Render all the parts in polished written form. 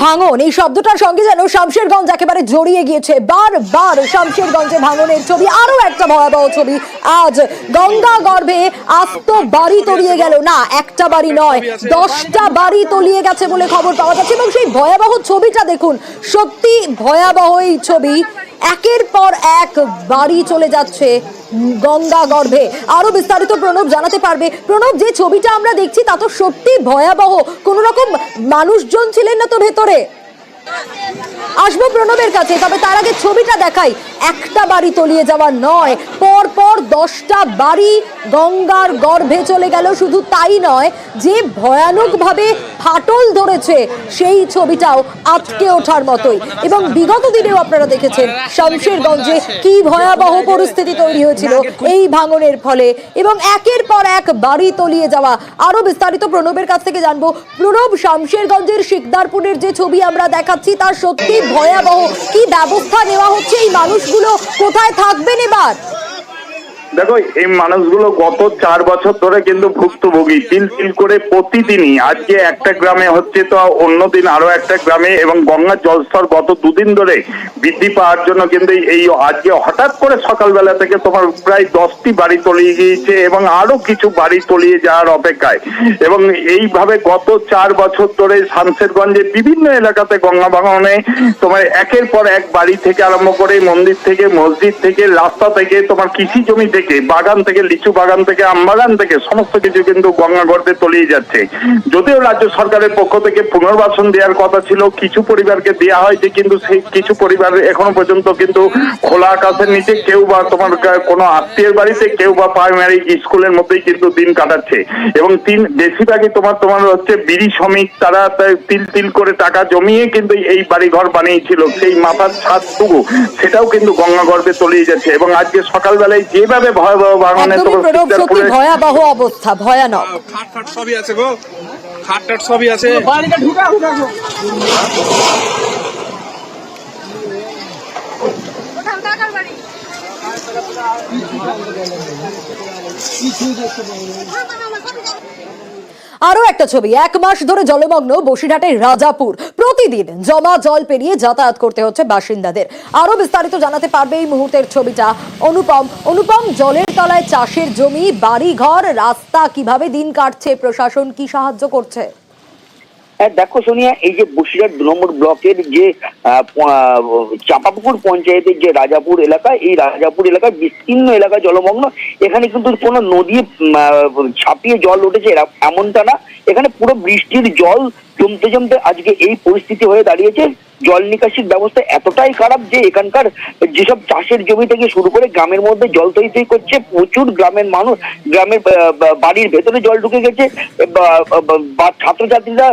ভাঙন এই শব্দটার সঙ্গে যেন শামশেরগঞ্জ একেবারে জড়িয়ে গিয়েছে। বারবার শামশেরগঞ্জে ভাঙনের ছবি, আরো একটা ভয়াবহ ছবি। আজ গঙ্গা গর্ভে আস্ত বাড়ি তলিয়ে গেল, না একটা বাড়ি নয় 10টা বাড়ি তলিয়ে গেছে বলে খবর পাওয়া যাচ্ছে। এবং সেই ভয়াবহ ছবিটা দেখুন, সত্যি ভয়াবহ এই ছবি। একের পর এক বাড়ি চলে যাচ্ছে গঙ্গা গর্ভে। আরো বিস্তারিত প্রণব জানাতে পারবে। প্রণব, যে ছবিটা আমরা দেখছি তা তো সত্যি ভয়াবহ। কোন রকম মানুষজন ছিলেন না তো ভেতরে? আসবো প্রণবের কাছে, তবে তার আগে ছবিটা দেখাই। একটা বাড়ি তলিয়ে যাওয়া নয়, পর পর 10টা বাড়ি গঙ্গার গর্ভে চলে গেল। শুধু তাই নয়, যে ভয়ানক ভাবে ফাটল ধরেছে সেই ছবিটাও আটকে ওঠার মতোই। এবং বিগত দিনেও আপনারা দেখেছেন শামশেরগঞ্জে কি ভয়াবহ পরিস্থিতি তৈরি হয়েছিল এই ভাঙনের ফলে, এবং একের পর এক বাড়ি তলিয়ে যাওয়া। আরো বিস্তারিত প্রণবের কাছ থেকে জানবো। প্রণব, শামশেরগঞ্জের শিকদারপুরের যে ছবি আমরা দেখাচ্ছি তা সত্যি ভয়াবহ। কি ব্যবস্থা নেওয়া হচ্ছে? এই মানুষগুলো কোথায় থাকবেন এবার? দেখো, এই মানুষগুলো গত 4 বছর ধরে কিন্তু ভুক্তভোগী। তিল তিল করে প্রতিদিনই, আজকে একটা গ্রামে হচ্ছে তো অন্যদিন আরো একটা গ্রামে, এবং গঙ্গার জলস্তর গত 2 দিন ধরে বৃদ্ধি পাওয়ার জন্য কিন্তু এই আজকে হঠাৎ করে সকালবেলা থেকে তোমার প্রায় 10টি বাড়ি তলিয়ে গিয়েছে এবং আরো কিছু বাড়ি তলিয়ে যাওয়ার অপেক্ষায়। এবং এইভাবে গত 4 বছর ধরে শামশেরগঞ্জের বিভিন্ন এলাকাতে গঙ্গা ভাঙনে তোমার একের পর এক বাড়ি থেকে আরম্ভ করে মন্দির থেকে, মসজিদ থেকে, রাস্তা থেকে, তোমার কৃষি জমি থেকে, বাগান থেকে, লিচু বাগান থেকে, আম বাগান থেকে সমস্ত কিছু কিন্তু গঙ্গা গর্ভে তলিয়ে যাচ্ছে। যদিও রাজ্য সরকারের পক্ষ থেকে পুনর্বাসন দেওয়ার কথা ছিল, কিছু পরিবারকে দেওয়া হয়েছে, কিন্তু সেই কিছু পরিবার এখনো পর্যন্ত কিন্তু খোলা আকাশের নিচে, কেউ বা তোমার কোনো আত্মীয়ের বাড়িতে, কেউ বা প্রাইমারি স্কুলের মধ্যেই কিন্তু দিন কাটাচ্ছে। এবং বেশিরভাগই তোমার হচ্ছে বিড়ি শ্রমিক, তারা তিল তিল করে টাকা জমিয়ে কিন্তু এই বাড়ি ঘর বানিয়েছিল। সেই মাথার ছাদটুকু সেটাও কিন্তু গঙ্গা গর্ভে তলিয়ে যাচ্ছে। এবং আজকে সকালবেলায় যেভাবে ভয়াবহ ভাঙনে ভয়াবহ অবস্থা, ভয়ানক। খাট সবই আছে গো, খাট সবই আছে। বাড়িটা ঢুকা আরো একটা ছবি। 1 মাস ধরে জলমগ্ন বসিরহাটের রাজাপুর। প্রতিদিন জমা জল পেরিয়ে যাতায়াত করতে হচ্ছে বাসিন্দাদের। আরো বিস্তারিত জানাতে পারবে এই মুহূর্তের ছবিটা অনুপম, জলের তলায় চাষের জমি, বাড়ি ঘর, রাস্তা, কিভাবে দিন কাটছে, প্রশাসন কি সাহায্য করছে? দেখো সোনিয়া, এই যে বসিরহাট 2 নম্বর ব্লকের যে চাঁপাপুকুর পঞ্চায়েতের যে রাজাপুর এলাকা, এই রাজাপুর এলাকার বিস্তীর্ণ এলাকা জলমগ্ন। এখানে কিন্তু কোনো নদী ছাপিয়ে জল উঠেছে এমনটা না, এখানে পুরো বৃষ্টির জল জমতে জমতে আজকে এই পরিস্থিতি হয়ে দাঁড়িয়েছে। জল নিকাশির ব্যবস্থা এতটাই খারাপ যে এখানকার যেসব চাষের জমি থেকে শুরু করে গ্রামের মধ্যে জল তৈরি করছে। প্রচুর গ্রামের মানুষ, গ্রামের বাড়ির ভেতরে জল ঢুকে গেছে। ছাত্রছাত্রীরা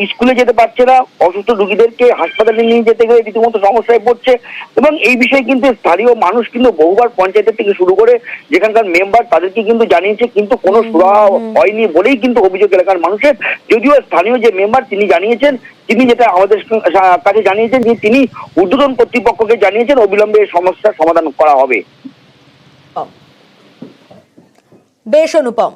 স্কুলে যেতে পারছে না, অসুস্থ রোগীদেরকে হাসপাতালে নিয়ে যেতে গেলে রীতিমতো সমস্যায় পড়ছে। এবং এই বিষয়ে কিন্তু স্থানীয় মানুষ কিন্তু বহুবার পঞ্চায়েতের থেকে শুরু করে যেখানকার মেম্বার তাদেরকে কিন্তু জানিয়েছে, কিন্তু কোনো সুরাহা হয়নি বলেই কিন্তু অভিযোগ এলাকার মানুষের। যদিও স্থানীয় যে মেম্বার তিনি জানিয়েছেন, তিনি যেটা আমাদের কাছে জানিয়েছেন যে তিনি ঊর্ধ্বতন কর্তৃপক্ষকে জানিয়েছেন অবিলম্বে এই সমস্যার সমাধান করা হবে। বেশ অনুপম।